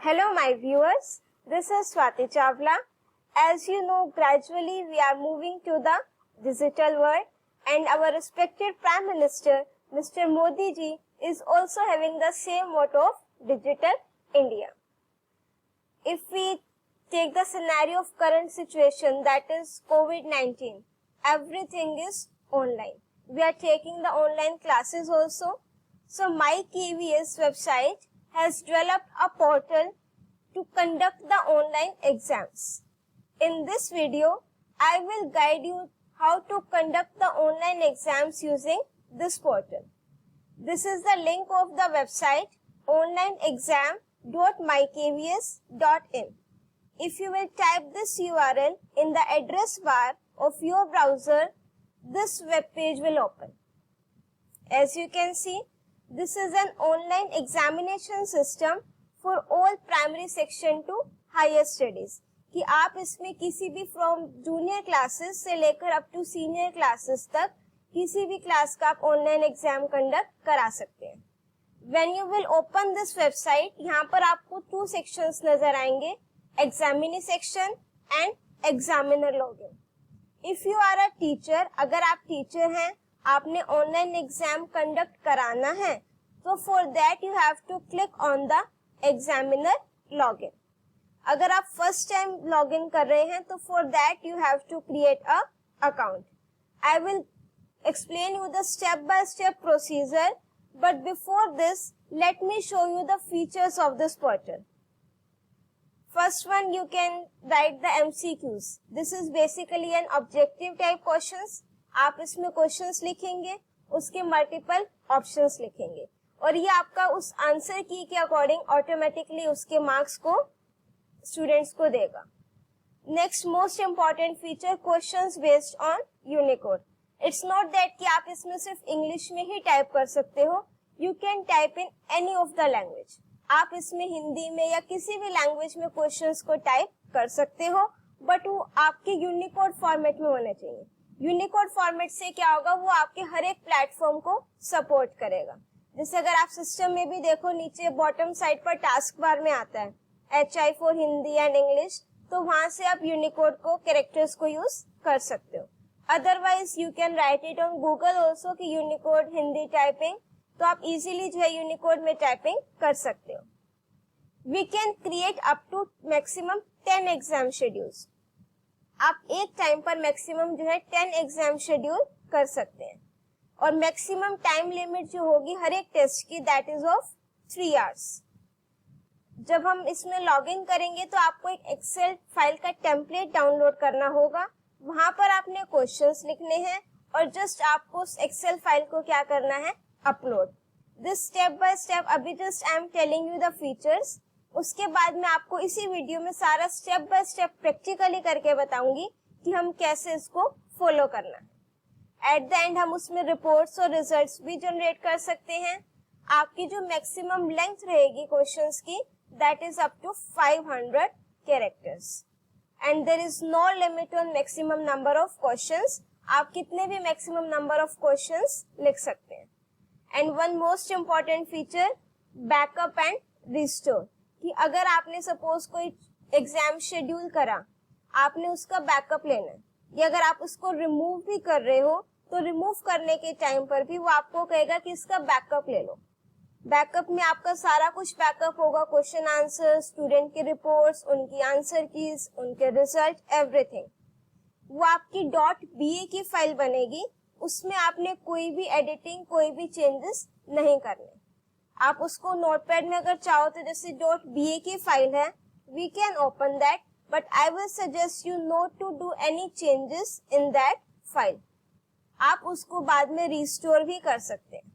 Hello, my viewers. This is Swati Chawla. As you know, gradually we are moving to the digital world, and our respected Prime Minister, Mr. Modi ji, is also having the same motto of Digital India. If we take the scenario of current situation, that is COVID-19, everything is online. We are taking the online classes also. So my KVS website has developed a portal to conduct the online exams. In this video, I will guide you how to conduct the online exams using this portal. This is the link of the website onlineexam.mykvs.in. If you will type this URL in the address bar of your browser, this web page will open. As you can see, this is an online examination system for all primary section to higher studies. कि आप इसमें किसी भी from junior classes से लेकर up to senior classes तक किसी भी क्लास का आप ऑनलाइन एग्जाम कंडक्ट करा सकते हैं. When you will open this website, यहाँ पर आपको 2 sections नजर आएंगे, examinee section and examiner login. If you are a teacher, अगर आप टीचर हैं, आपने ऑनलाइन एग्जाम कंडक्ट कराना है, तो for that you have to click on the examiner login. अगर आप फर्स्ट टाइम लॉगिन कर रहे हैं, तो for that you have to create a account. I will explain you the step-by-step procedure, but before this, let me show you the features of this portal. First one, you can write the MCQs. This is basically an objective type questions. आप इसमें questions लिखेंगे, उसके multiple options लिखेंगे, और ये आपका उस answer की के अकॉर्डिंग ऑटोमेटिकली उसके मार्क्स को स्टूडेंट्स को देगा. Next most important feature, questions based on Unicode. It's not that कि आप इसमें सिर्फ इंग्लिश में ही टाइप कर सकते हो. You can type in any of the language. आप इसमें हिंदी में या किसी भी लैंग्वेज में क्वेश्चंस को टाइप कर सकते हो, बट वो आपके यूनिकोड फॉर्मेट में होने चाहिए. यूनिकोड फॉर्मेट से क्या होगा, वो आपके हर एक प्लेटफॉर्म को सपोर्ट करेगा. जैसे अगर आप सिस्टम में भी देखो, नीचे बॉटम साइड पर टास्क बार में आता है HI for Hindi and English, तो वहां से आप यूनिकोड को कैरेक्टर्स को यूज कर सकते हो. Otherwise you can write it on Google also कि यूनिकोड हिंदी टाइपिंग, तो आप इजीली जो है यूनिकोड में टाइपिंग कर सकते हो. We can create up to maximum 10 exam schedules. आप एक टाइम पर मैक्सिमम जो है 10 एग्जाम शेड्यूल कर सकते हैं, और मैक्सिमम टाइम लिमिट जो होगी हर एक टेस्ट की, दैट इज ऑफ 3 आवर्स. जब हम इसमें लॉग इन करेंगे तो आपको एक एक्सेल फाइल का टेम्पलेट डाउनलोड करना होगा. वहां पर आपने क्वेश्चंस लिखने हैं और जस्ट आपको उस एक्सेल फाइल को क्या करना है, upload. This step by step, अभी just I am telling you the features. उसके बाद मैं आपको इसी वीडियो में सारा स्टेप बाय स्टेप प्रैक्टिकली करके बताऊंगी कि हम कैसे इसको फॉलो करना है. एट द एंड हम उसमें रिपोर्ट्स और रिजल्ट्स भी जनरेट कर सकते हैं. आपकी जो मैक्सिमम लेंथ रहेगी क्वेश्चंस की, that is up to 500 characters, and there is no limit on maximum number of questions. आप कितने भी मैक्सिमम नंबर ऑफ क्वेश्चंस लिख सकते हैं. And one most important feature, backup and restore. कि अगर आपने सपोज कोई एग्जाम शेड्यूल करा, आपने उसका बैकअप लेना है, या अगर आप उसको रिमूव भी कर रहे हो, तो रिमूव करने के टाइम पर भी वो आपको कहेगा कि इसका बैकअप ले लो. बैकअप में आपका सारा कुछ बैकअप होगा, क्वेश्चन आंसर, स्टूडेंट की रिपोर्ट्स, उनकी आंसर कीज, उनके रिजल्ट, एवरीथिंग. वो आपकी .ba की फाइल बनेगी. उसमें आपने कोई भी एडिटिंग, कोई भी चेंजेस नहीं करने. आप उसको नोटपैड में अगर चाहो तो, जैसे .ba की फाइल है, we can open that, but I will suggest you not to do any changes in that file. आप उसको बाद में रिस्टोर भी कर सकते हैं.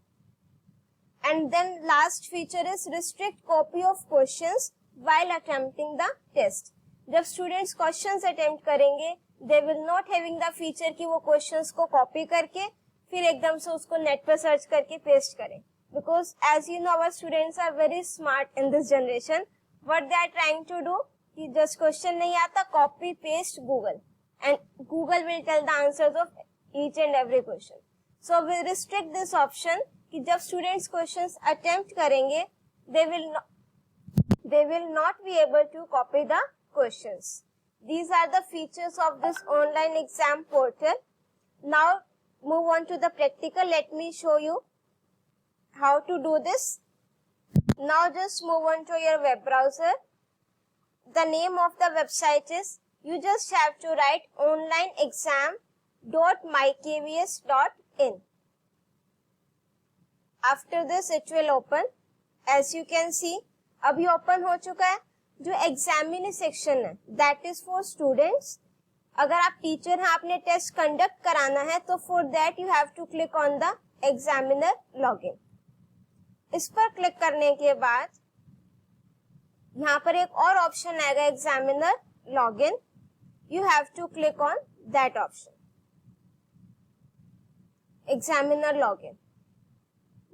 And then last feature is restrict copy of questions while attempting the test. जब students questions attempt करेंगे, they will not having the feature कि वो questions को copy करके फिर एकदम से उसको net पर search करके paste करें. Because as you know, our students are very smart in this generation. What they are trying to do कि just question नहीं आता, copy paste Google, and Google will tell the answers of each and every question. So we restrict this option कि जब students questions attempt करेंगे, they will not be able to copy the questions. These are the features of this online exam portal. Now move on to the practical. Let me show you how to do this. Now just move on to your web browser. The name of the website is, you just have to write onlineexam.mykvs.in. After this it will open. As you can see, अभी open हो चुका है. जो examinee section है that is for students. अगर आप teacher हैं, आपने टेस्ट कंडक्ट कराना है, तो for that you have to click on the examiner login. इस पर क्लिक करने के बाद यहाँ पर एक और ऑप्शन आएगा, examiner login. You have to click on that option, examiner login.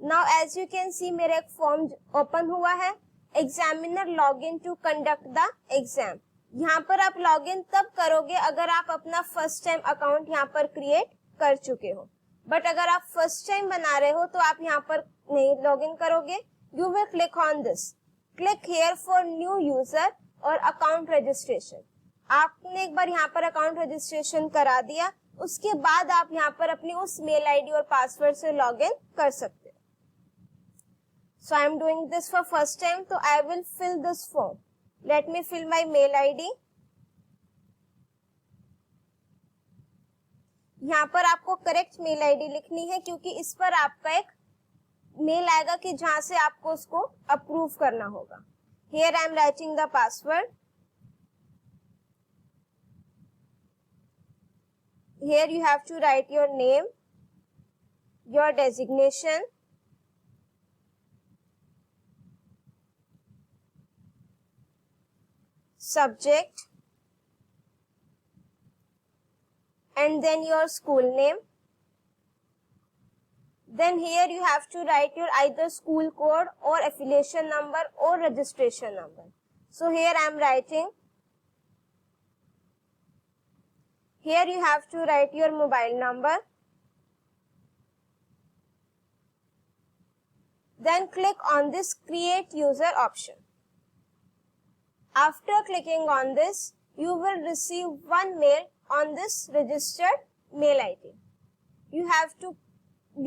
Now as you can see मेरा एक फॉर्म ओपन हुआ है, examiner login to conduct the exam. यहाँ पर आप लॉगिन तब करोगे अगर आप अपना फर्स्ट टाइम अकाउंट यहाँ पर क्रिएट कर चुके हो. बट अगर आप फर्स्ट टाइम बना रहे हो तो आप यहाँ पर नहीं लॉगिन करोगे. You will click on this, click here for new user और अकाउंट रजिस्ट्रेशन. आपने एक बार यहाँ पर अकाउंट रजिस्ट्रेशन करा दिया, उसके बाद आप यहाँ पर अपनी उस मेल आईडी और पासवर्ड से लॉगिन कर सकते हो. So I am doing this for first time, so I will fill this form. Let me fill my mail ID. यहाँ पर आपको करेक्ट मेल आईडी लिखनी है, क्योंकि इस पर आपका एक मेल आएगा कि जहां से आपको उसको अप्रूव करना होगा. Here I am writing the password. Here you have to write your name, your designation, subject, and then your school name. Then here you have to write your either school code or affiliation number or registration number. So here I am writing. Here you have to write your mobile number. Then click on this create user option. After clicking on this, you will receive one mail on this registered mail ID. You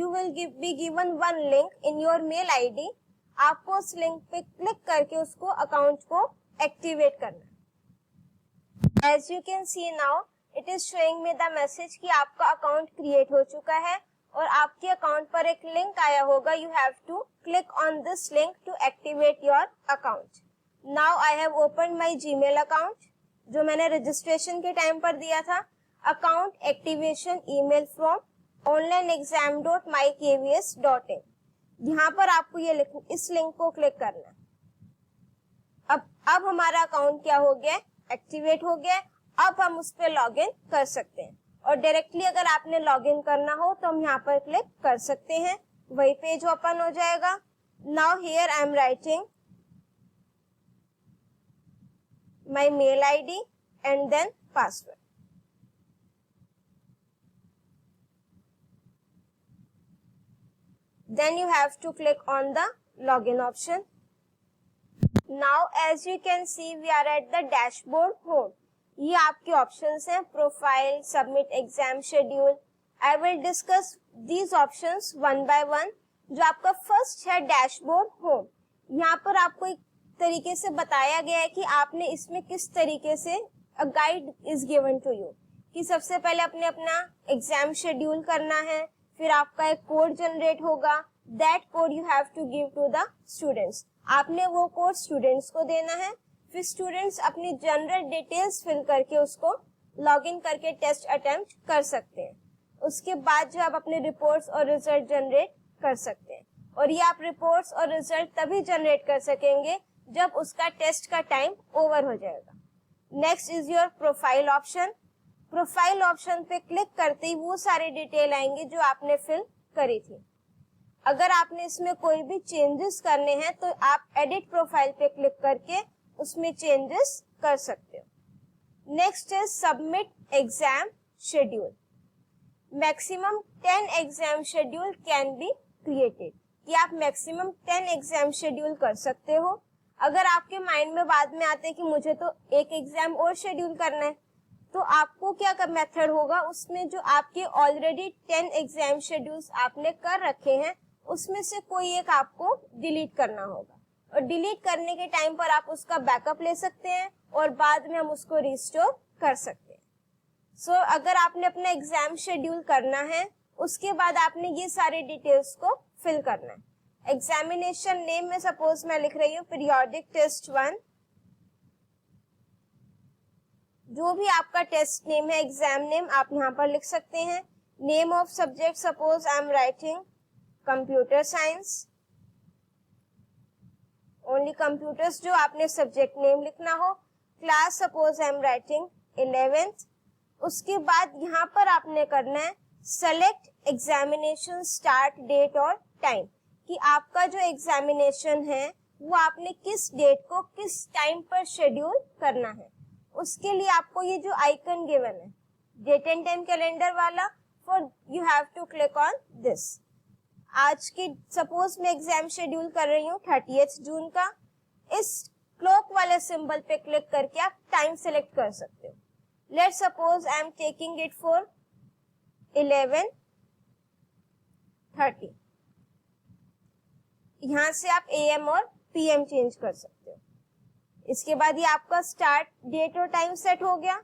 will be given one link in your mail ID. आपको उस link पे click करके उसको account को activate करना. As you can see now, it is showing me the message कि आपका account create हो चुका है और आपके अकाउंट पर एक लिंक आया होगा. You have to click on this link to activate your account. Now I have opened my Gmail account, जो मैंने रजिस्ट्रेशन के टाइम पर दिया था. Account activation email from onlineexam.mykvs.in. यहाँ पर आपको ये इस लिंक को क्लिक करना है. अब हमारा अकाउंट क्या हो गया, एक्टिवेट हो गया. अब हम उस पर लॉग इन कर सकते हैं, और डायरेक्टली अगर आपने लॉग इन करना हो तो हम यहाँ पर क्लिक कर सकते हैं, वही पेज ओपन हो जाएगा. Now here I am writing my mail ID and then password. Then you have to click on the login option. Now as you can see, we are at the dashboard home. ये आपके options हैं, profile, submit exam schedule. I will discuss these options one by one. जो आपका first है dashboard home. यहाँ पर आपको एक तरीके से बताया गया है कि आपने इसमें किस तरीके से a guide is given to you, कि सबसे पहले अपने अपना एग्जाम शेड्यूल करना है, फिर आपका एक कोड जनरेट होगा. That code you have to give to the students. आपने वो कोड स्टूडेंट्स को देना है. फिर स्टूडेंट्स अपनी जनरल डिटेल्स फिल करके उसको लॉग इन करके टेस्ट अटेम्प्ट कर सकते हैं. उसके बाद जो आप अपने रिपोर्ट्स और रिजल्ट जनरेट कर सकते हैं, और ये आप रिपोर्ट्स और रिजल्ट तभी जनरेट कर सकेंगे जब उसका टेस्ट का टाइम ओवर हो जाएगा. Next is your profile option. Profile option पे क्लिक करते ही वो सारी डिटेल आएंगे जो आपने फिल करी थी. अगर आपने इसमें कोई भी चेंजेस करने हैं तो आप एडिट प्रोफाइल पे क्लिक करके उसमें चेंजेस कर सकते हो. Next is submit exam schedule. Maximum 10 exam schedule can be created, कि आप मैक्सिमम 10 एग्जाम शेड्यूल कर सकते हो. अगर आपके माइंड में बाद में आते हैं कि मुझे तो एक एग्जाम और शेड्यूल करना है, तो आपको क्या मेथड होगा, उसमें जो आपके ऑलरेडी 10 एग्जाम शेड्यूल्स आपने कर रखे हैं उसमें से कोई एक आपको डिलीट करना होगा, और डिलीट करने के टाइम पर आप उसका बैकअप ले सकते हैं और बाद में हम उसको रिस्टोर कर सकते हैं। सो अगर आपने अपना एग्जाम शेड्यूल करना है, उसके बाद आपने ये सारे डिटेल्स को फिल करना है। एग्जामिनेशन नेम में सपोज मैं लिख रही हूँ पीरियोडिक टेस्ट 1, जो भी आपका टेस्ट नेम है, एग्जाम नेम आप यहाँ पर लिख सकते हैं। Name of subject suppose I am writing computer science, only computers जो आपने सब्जेक्ट नेम लिखना हो। Class suppose I am writing 11th। उसके बाद यहाँ पर आपने करना है सेलेक्ट एग्जामिनेशन स्टार्ट डेट और टाइम, कि आपका जो एग्जामिनेशन है वो आपने किस डेट को किस टाइम पर शेड्यूल करना है। उसके लिए आपको ये जो आइकन गिवन है डेट एंड टाइम कैलेंडर वाला, for you have to click on this. आज की सपोज मैं एग्जाम शेड्यूल कर रही हूँ 30 जून का, इस क्लॉक वाले सिंबल पे क्लिक करके आप टाइम सेलेक्ट कर सकते हो। Let's suppose I am taking it for 11:30। यहाँ से आप AM और PM चेंज कर सकते हो। इसके बाद ये आपका स्टार्ट डेट और टाइम सेट हो गया।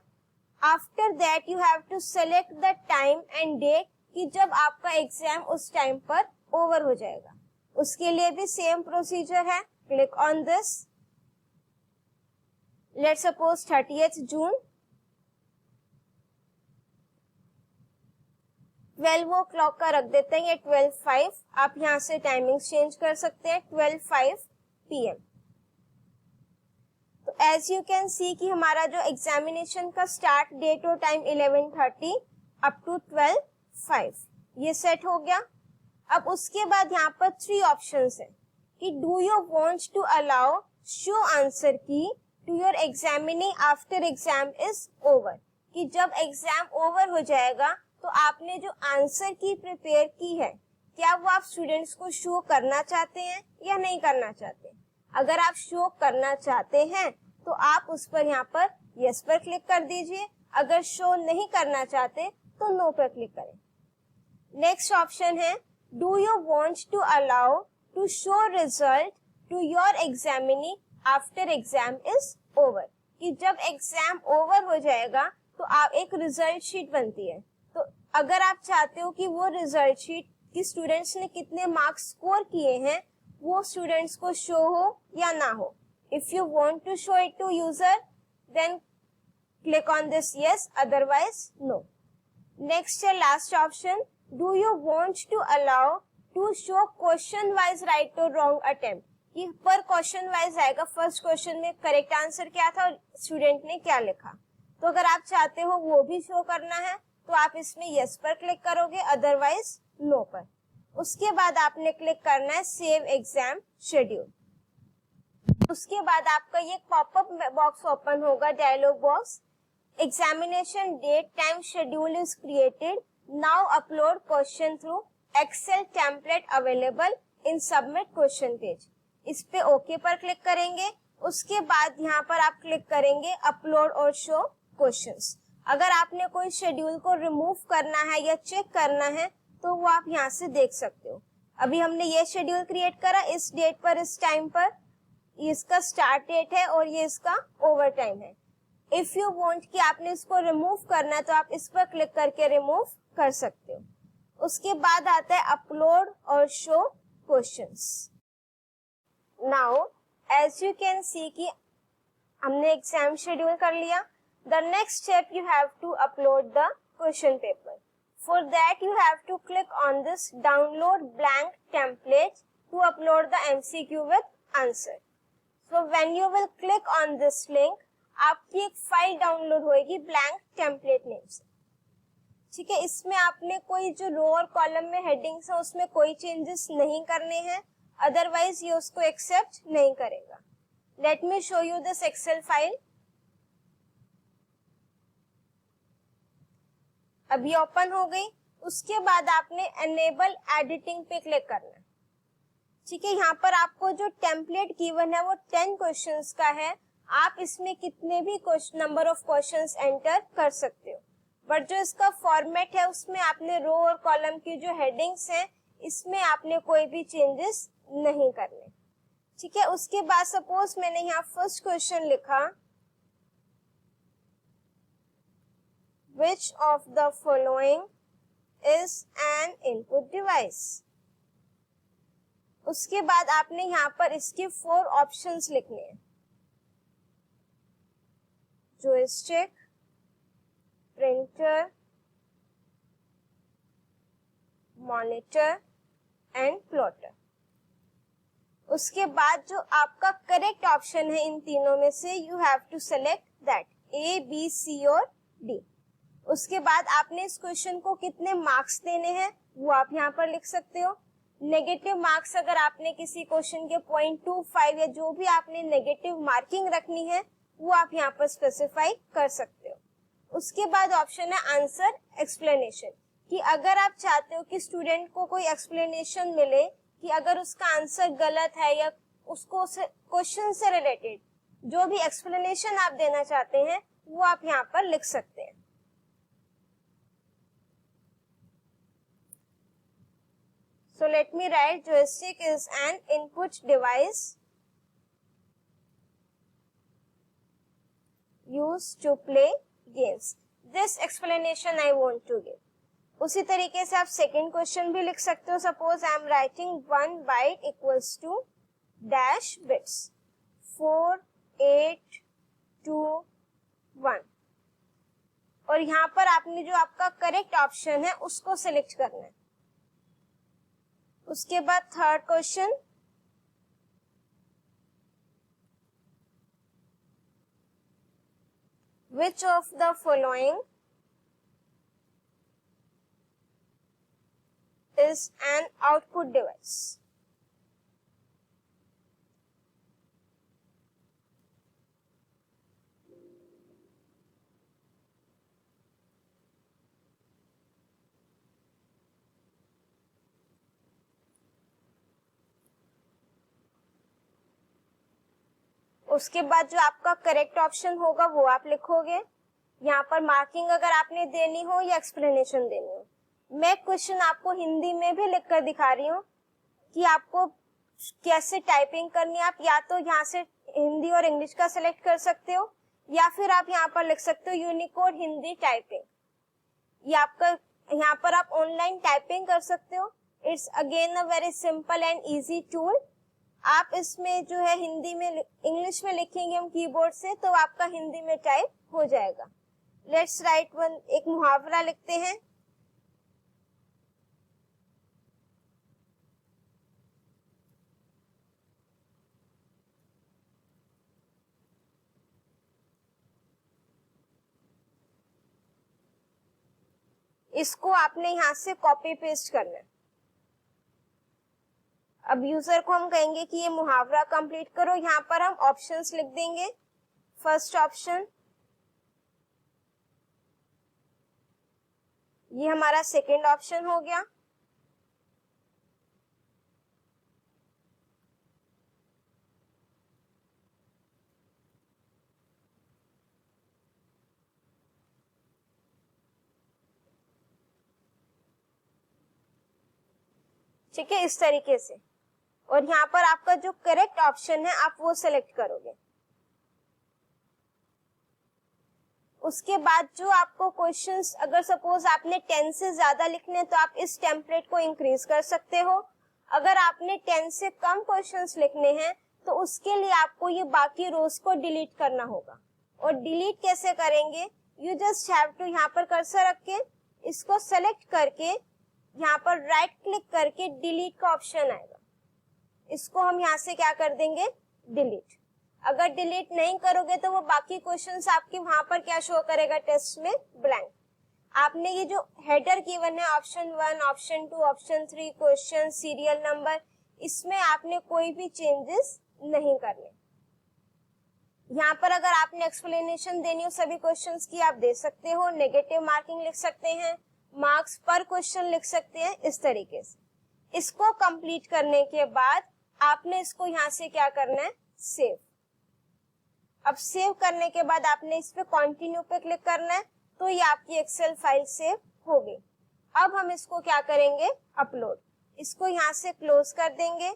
After that you have to select the time and date, कि जब आपका एग्जाम उस टाइम पर ओवर हो जाएगा। उसके लिए भी सेम प्रोसीजर है। Click on this, let's suppose 30 June 12 o'clock का रख देते हैं, ये 12:05। आप यहाँ से टाइमिंग चेंज कर सकते हैं 12:05 PM। तो एज यू कैन सी कि हमारा जो एग्जामिनेशन का स्टार्ट डेट और टाइम 11:30 अप टू 12:05 ये सेट हो गया। अब उसके बाद यहाँ पर 3 ऑप्शंस हैं कि do you want to allow show answer की to your examining after exam is over, कि जब एग्जाम ओवर हो जाएगा तो आपने जो आंसर की प्रिपेयर की है, क्या वो आप स्टूडेंट्स को शो करना चाहते हैं या नहीं करना चाहते। अगर आप शो करना चाहते हैं तो आप उस पर यहाँ पर यस पर क्लिक कर दीजिए, अगर शो नहीं करना चाहते तो नो पर क्लिक करें। नेक्स्ट ऑप्शन है do you want to allow to show result to your examinee after exam is over, कि जब एग्जाम ओवर हो जाएगा तो आप एक रिजल्ट शीट बनती है, तो अगर आप चाहते हो कि वो रिजल्ट शीट कि स्टूडेंट्स ने कितने मार्क्स स्कोर किए हैं वो स्टूडेंट्स को शो हो या ना हो। If you want to show it to user then click on this yes, otherwise no. Next है last option, do you want to allow to show question wise right और रॉन्ग अटेम्प्ट, कि पर question wise आएगा, first question में correct answer क्या था और student ने क्या लिखा। तो अगर आप चाहते हो वो भी शो करना है तो आप इसमें यस पर क्लिक करोगे, अदरवाइज नो पर। उसके बाद आपने क्लिक करना है सेव एग्जाम शेड्यूल। उसके बाद आपका ये पॉपअप बॉक्स ओपन होगा, dialog box. Examination date time schedule is created, now upload question through Excel template available in submit question page. इस पे ओके पर क्लिक करेंगे। उसके बाद यहाँ पर आप क्लिक करेंगे अपलोड और शो क्वेश्चंस। अगर आपने कोई शेड्यूल को रिमूव करना है या चेक करना है तो वो आप यहाँ से देख सकते हो। अभी हमने ये शेड्यूल क्रिएट करा इस डेट पर, इस टाइम पर, इसका स्टार्ट डेट है और ये इसका ओवर टाइम है। इफ यू वांट कि आपने इसको रिमूव करना है तो आप इस पर क्लिक करके रिमूव कर सकते हो। उसके बाद आता है अपलोड और show questions. Now as you can see कि हमने एग्जाम शेड्यूल कर लिया। The next step you have to upload the question paper. For that you have to click on this download blank template to upload the MCQ with answer. So when you will click on this link, आपकी एक file download होगी blank template name से। ठीक है, इसमें आपने कोई जो रो और कॉलम में हेडिंग्स है उसमें कोई चेंजेस नहीं करने हैं, अदरवाइज ये उसको एक्सेप्ट नहीं करेगा। Let me show you this Excel file. अभी ओपन हो गई। उसके बाद आपने एनेबल एडिटिंग पे क्लिक करना है। ठीक है, यहाँ पर आपको जो टेम्पलेट गिवन है वो 10 क्वेश्चंस का है। आप इसमें कितने भी नंबर ऑफ क्वेश्चंस एंटर कर सकते हो, बट जो इसका फॉर्मेट है उसमें आपने रो और कॉलम की जो हेडिंग्स हैं इसमें आपने कोई भी चेंजेस नहीं करने। ठीक है, उसके बाद सपोज मैंने यहाँ फर्स्ट क्वेश्चन लिखा, which of the following is an input device। उसके बाद आपने यहाँ पर इसके 4 ऑप्शंस लिखने हैं, joystick, printer, monitor and plotter. उसके बाद जो आपका करेक्ट ऑप्शन है इन तीनों में से you have to select that, A, B, C और डी। उसके बाद आपने इस क्वेश्चन को कितने मार्क्स देने हैं वो आप यहाँ पर लिख सकते हो। नेगेटिव मार्क्स अगर आपने किसी क्वेश्चन के 0.25 या जो भी आपने नेगेटिव मार्किंग रखनी है वो आप यहाँ पर स्पेसिफाई कर सकते हो। उसके बाद ऑप्शन है आंसर एक्सप्लेनेशन, कि अगर आप चाहते हो कि स्टूडेंट को कोई एक्सप्लेनेशन मिले कि अगर उसका आंसर गलत है या उसको क्वेश्चन से रिलेटेड जो भी एक्सप्लेनेशन आप देना चाहते हैं वो आप यहाँ पर लिख सकते हैं। So let me write, joystick is an input device used to play games. This explanation I want to give. उसी तरीके से आप सेकेंड क्वेश्चन भी लिख सकते हो। Suppose I am writing 1 byte equals to dash bits 4, 8, 2, 1, और यहाँ पर आपने जो आपका करेक्ट ऑप्शन है उसको सिलेक्ट करना है। उसके बाद third question, which of the following is an output device। उसके बाद जो आपका करेक्ट ऑप्शन होगा वो आप लिखोगे। यहाँ पर मार्किंग अगर आपने देनी हो या एक्सप्लेनेशन देनी हो। मैं क्वेश्चन आपको हिंदी में भी लिखकर दिखा रही हूँ कि आपको कैसे टाइपिंग करनी है। आप या तो यहाँ से हिंदी और इंग्लिश का सिलेक्ट कर सकते हो या फिर आप यहाँ पर लिख सकते हो यूनिकोड हिंदी टाइपिंग। ये आपका यहाँ पर आप ऑनलाइन टाइपिंग कर सकते हो। It's again a very simple and easy tool. आप इसमें जो है हिंदी में इंग्लिश में लिखेंगे हम कीबोर्ड से तो आपका हिंदी में टाइप हो जाएगा। लेट्स राइट वन, एक मुहावरा लिखते हैं। इसको आपने यहाँ से कॉपी पेस्ट करना है। अब यूजर को हम कहेंगे कि ये मुहावरा कंप्लीट करो। यहाँ पर हम ऑप्शंस लिख देंगे। फर्स्ट ऑप्शन, ये हमारा सेकंड ऑप्शन हो गया। ठीक है, इस तरीके से। और यहाँ पर आपका जो करेक्ट ऑप्शन है आप वो सिलेक्ट करोगे। उसके बाद जो आपको क्वेश्चंस, अगर सपोज आपने 10 से ज्यादा लिखने तो आप इस टेम्पलेट को इंक्रीज कर सकते हो। अगर आपने 10 से कम क्वेश्चंस लिखने हैं तो उसके लिए आपको ये बाकी रोज को डिलीट करना होगा। और डिलीट कैसे करेंगे, यू जस्ट हैव टू यहाँ पर कर्सर रख के इसको सेलेक्ट करके यहाँ पर राइट क्लिक करके डिलीट का ऑप्शन आएगा। इसको हम यहाँ से क्या कर देंगे, डिलीट। अगर डिलीट नहीं करोगे तो वो बाकी क्वेश्चंस आपके वहां पर क्या शो करेगा, टेस्ट में ब्लैंक। आपने ये जो हेडर गिवन है option 1, option 2, option 3, question, serial number, इसमें आपने कोई भी चेंजेस नहीं करने। यहाँ पर अगर आपने एक्सप्लेनेशन देनी हो सभी क्वेश्चंस की आप दे सकते हो। नेगेटिव मार्किंग लिख सकते हैं, मार्क्स पर क्वेश्चन लिख सकते हैं, इस तरीके से। इसको कंप्लीट करने के बाद आपने इसको यहाँ से क्या करना है, सेव। अब सेव करने के बाद आपने इस पे कंटिन्यू पे क्लिक करना है, तो ये आपकी एक्सेल फाइल सेव हो गई। अब हम इसको क्या करेंगे, अपलोड। इसको यहाँ से क्लोज कर देंगे,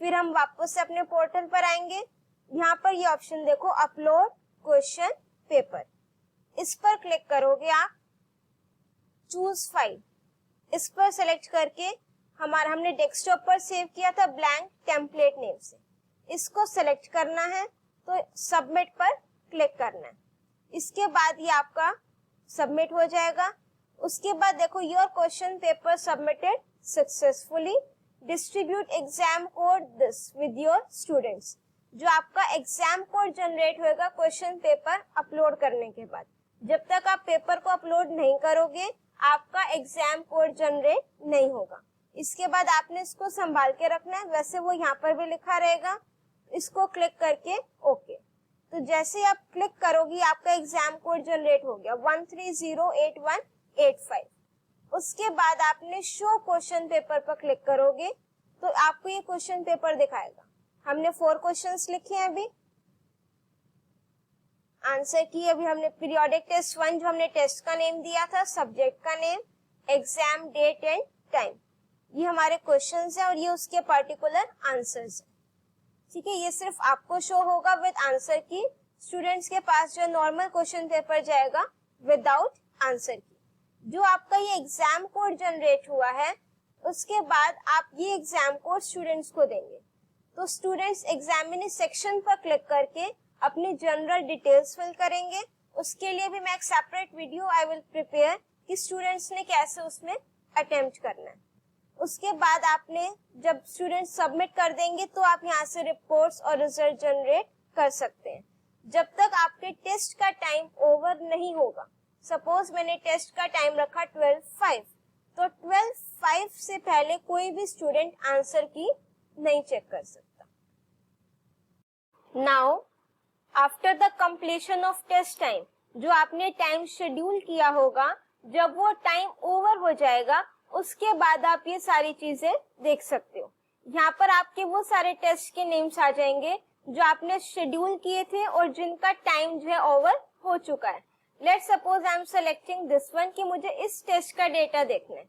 फिर हम वापस से अपने पोर्टल पर आएंगे। यहाँ पर ये ऑप्शन देखो, अपलोड क्वेश्चन पेपर, इस पर क्लिक करोगे आप, चूज फाइल, इस पर सेलेक्ट करके हमने डेस्कटॉप पर सेव किया था ब्लैंक टेम्पलेट नेम से, इसको सेलेक्ट करना है, तो सबमिट पर क्लिक करना है। इसके बाद ये आपका सबमिट हो जाएगा। उसके बाद देखो, your question paper submitted successfully, distribute exam code this with your students. जो आपका एग्जाम कोड जनरेट होगा क्वेश्चन पेपर अपलोड करने के बाद, जब तक आप पेपर को अपलोड नहीं करोगे आपका एग्जाम कोड जनरेट नहीं होगा। इसके बाद आपने इसको संभाल के रखना है, वैसे वो यहाँ पर भी लिखा रहेगा। इसको क्लिक करके ओके, तो जैसे आप क्लिक करोगी आपका एग्जाम कोड जनरेट हो गया 13081885। उसके बाद आपने शो क्वेश्चन पेपर पर क्लिक करोगे तो आपको ये क्वेश्चन पेपर दिखाएगा। हमने 4 क्वेश्चंस लिखे हैं अभी, आंसर की। अभी हमने पीरियोडिक टेस्ट 1 जो हमने टेस्ट का नेम दिया था, सब्जेक्ट का name, exam date and time, ये हमारे क्वेश्चंस हैं और ये उसके पर्टिकुलर आंसर्स हैं। ठीक है, ये सिर्फ आपको शो होगा विद आंसर की, स्टूडेंट्स के पास जो नॉर्मल क्वेश्चन पेपर जाएगा विदाउट आंसर की। जो आपका ये एग्जाम कोड जनरेट हुआ है उसके बाद आप ये एग्जाम कोड स्टूडेंट्स को देंगे, तो स्टूडेंट्स एग्जामिनी सेक्शन पर क्लिक करके अपनी जनरल डिटेल्स फिल करेंगे। उसके लिए भी मैं एक separate video I will prepare कि स्टूडेंट्स ने कैसे उसमें अटेम्प्ट करना है। उसके बाद आपने जब स्टूडेंट सबमिट कर देंगे तो आप यहाँ से रिपोर्ट्स और रिजल्ट जनरेट कर सकते हैं। जब तक आपके टेस्ट का टाइम ओवर नहीं होगा, सपोज मैंने टेस्ट का टाइम रखा 12:05, तो 12:05 से पहले कोई भी स्टूडेंट आंसर की नहीं चेक कर सकता। Now after the completion of test time, जो आपने टाइम शेड्यूल किया होगा, जब वो टाइम ओवर हो जाएगा उसके बाद आप ये सारी चीजें देख सकते हो। यहाँ पर आपके वो सारे टेस्ट के नेम्स आ जाएंगे जो आपने शेड्यूल किए थे और जिनका टाइम जो है ओवर हो चुका है। Let's suppose I M selecting this one कि मुझे इस टेस्ट का डेटा देखना है।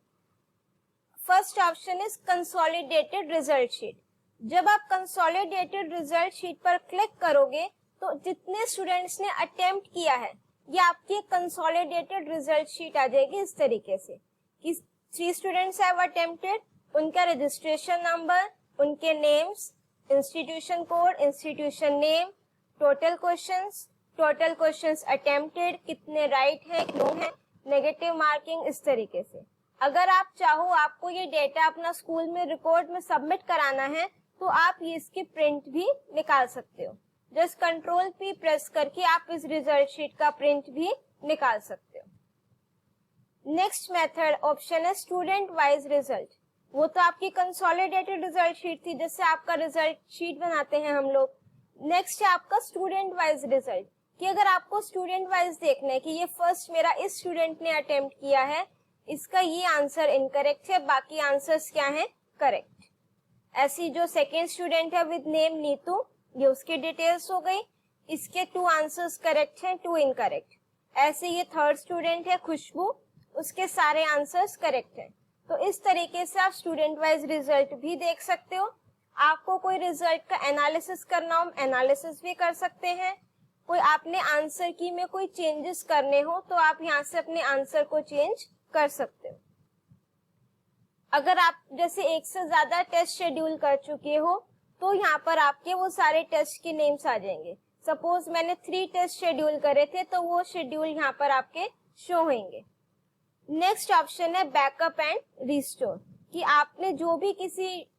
First option is consolidated result sheet. जब आप कंसोलिडेटेड रिजल्ट शीट पर क्लिक करोगे तो जितने स्टूडेंट्स ने अटेम्प्ट किया है ये आपकी कंसोलिडेटेड रिजल्ट शीट आ जाएगी इस तरीके से कि 3 स्टूडेंट्स हैव अटेम्प्टेड, उनका रजिस्ट्रेशन नंबर, उनके names, institution code, institution name, total questions attempted, कितने राइट है, नो है, नेगेटिव मार्किंग, इस तरीके से। अगर आप चाहो आपको ये डेटा अपना स्कूल में रिकॉर्ड में सबमिट कराना है तो आप ये इसकी प्रिंट भी निकाल सकते हो। जस्ट कंट्रोल P प्रेस करके आप इस रिजल्ट शीट का प्रिंट भी निकाल सकते हो। नेक्स्ट मेथड ऑप्शन है स्टूडेंट वाइज रिजल्ट। वो तो आपकी कंसोलिडेटेड रिजल्ट शीट थी जिससे आपका रिजल्ट शीट बनाते हैं हम लोग। नेक्स्ट है आपका स्टूडेंट वाइज रिजल्ट कि अगर आपको स्टूडेंट वाइज देखना है कि ये फर्स्ट मेरा इस स्टूडेंट ने अटेम्प्ट किया है, इसका ये आंसर इनकरेक्ट है, बाकी आंसर्स क्या हैं, करेक्ट। ऐसी जो सेकेंड स्टूडेंट है विद नेम नीतू, ये उसकी डिटेल्स हो गई, इसके 2 आंसर्स करेक्ट हैं, 2 इनकरेक्ट। ऐसे ये थर्ड स्टूडेंट है खुशबू, उसके सारे आंसर्स करेक्ट हैं। तो इस तरीके से आप स्टूडेंट वाइज रिजल्ट भी देख सकते हो। आपको कोई रिजल्ट का एनालिसिस करना हो, एनालिसिस भी कर सकते हैं। कोई आपने आंसर की में कोई चेंजेस करने हो तो आप यहाँ से अपने आंसर को चेंज कर सकते हो। अगर आप जैसे एक से ज्यादा टेस्ट शेड्यूल कर चुके हो तो यहाँ पर आपके वो सारे टेस्ट के नेम्स आ जाएंगे। सपोज मैंने 3 टेस्ट शेड्यूल करे थे तो वो शेड्यूल यहाँ पर आपके शो होंगे। नेक्स्ट ऑप्शन है बैकअप एंड रिस्टोर कि आपने जो भी किसी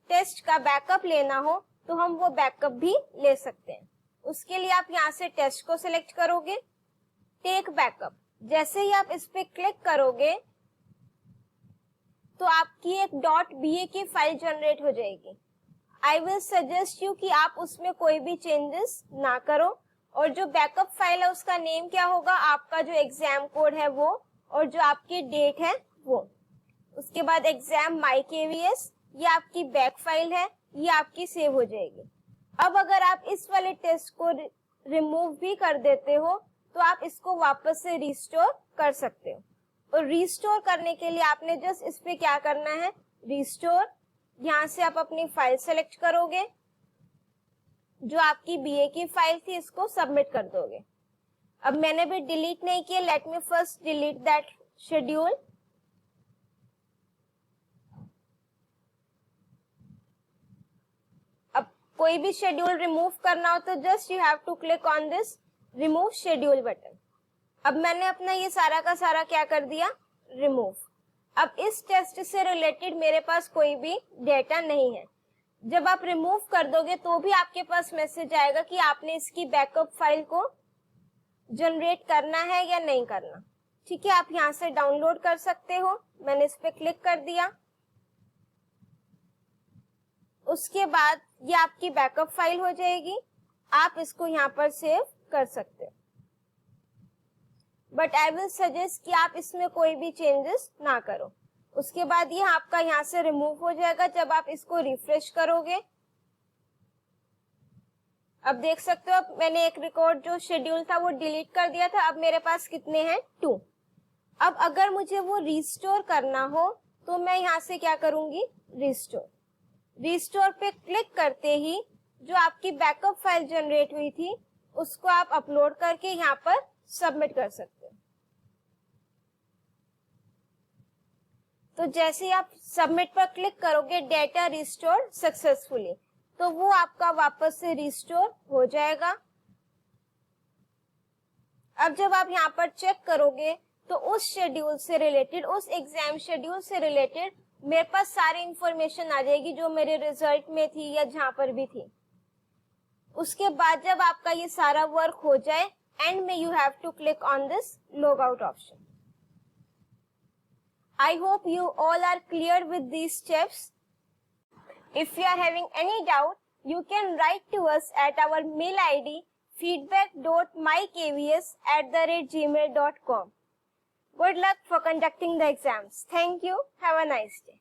टेस्ट का बैकअप लेना हो तो हम वो बैकअप भी ले सकते हैं। उसके लिए आप यहाँ से टेस्ट को सिलेक्ट करोगे, टेक बैकअप। जैसे ही आप इस पे क्लिक करोगे तो आपकी एक .ba की फाइल जनरेट हो जाएगी। आई विल सजेस्ट यू कि आप उसमें कोई भी चेंजेस ना करो और जो बैकअप फाइल है उसका नेम क्या होगा, आपका जो एग्जाम कोड है वो और जो आपकी डेट है वो। उसके बाद एग्जाम माई KVS, ये आपकी बैक फाइल है, ये आपकी सेव हो जाएगी। अब अगर आप इस वाले टेस्ट को रिमूव भी कर देते हो तो आप इसको वापस से रिस्टोर कर सकते हो। और रिस्टोर करने के लिए आपने जस्ट इस पे क्या करना है, रिस्टोर, यहाँ से आप अपनी फाइल सेलेक्ट करोगे, जो आपकी बीए की फाइल थी इसको सबमिट कर दोगे। अब मैंने भी डिलीट नहीं किया, let me first delete that schedule. अब कोई भी शेड्यूल रिमूव करना हो तो just you have to click on this remove schedule button. अब मैंने अपना ये सारा का सारा क्या कर दिया, रिमूव। अब इस टेस्ट से रिलेटेड मेरे पास कोई भी डेटा नहीं है। जब आप रिमूव कर दोगे तो भी आपके पास मैसेज आएगा कि आपने इसकी बैकअप फाइल को जनरेट करना है या नहीं करना। ठीक है, आप यहाँ से डाउनलोड कर सकते हो। मैंने इस पे क्लिक कर दिया। उसके बाद ये आपकी बैकअप फाइल हो जाएगी, आप इसको यहाँ पर सेव कर सकते हो। बट आई विल सजेस्ट कि आप इसमें कोई भी चेंजेस ना करो। उसके बाद ये आपका यहाँ से रिमूव हो जाएगा जब आप इसको रिफ्रेश करोगे। अब देख सकते हो, अब मैंने एक रिकॉर्ड जो शेड्यूल था वो डिलीट कर दिया था। अब मेरे पास कितने हैं, 2। अब अगर मुझे वो रिस्टोर करना हो तो मैं यहाँ से क्या करूंगी, रिस्टोर। रिस्टोर पे क्लिक करते ही जो आपकी बैकअप फाइल जनरेट हुई थी उसको आप अपलोड करके यहाँ पर सबमिट कर सकते हो। तो जैसे ही आप सबमिट पर क्लिक करोगे, डेटा रिस्टोर सक्सेसफुली, तो वो आपका वापस से रिस्टोर हो जाएगा। अब जब आप यहाँ पर चेक करोगे तो उस शेड्यूल से रिलेटेड, उस एग्जाम शेड्यूल से रिलेटेड मेरे पास सारी इंफॉर्मेशन आ जाएगी जो मेरे रिजल्ट में थी या जहां पर भी थी। उसके बाद जब आपका ये सारा वर्क हो जाए, एंड में you have to click on this log out option. I hope you all are clear with these steps. If you are having any doubt, you can write to us at our mail ID feedback.mykvs@gmail.com. Good luck for conducting the exams. Thank you. Have a nice day.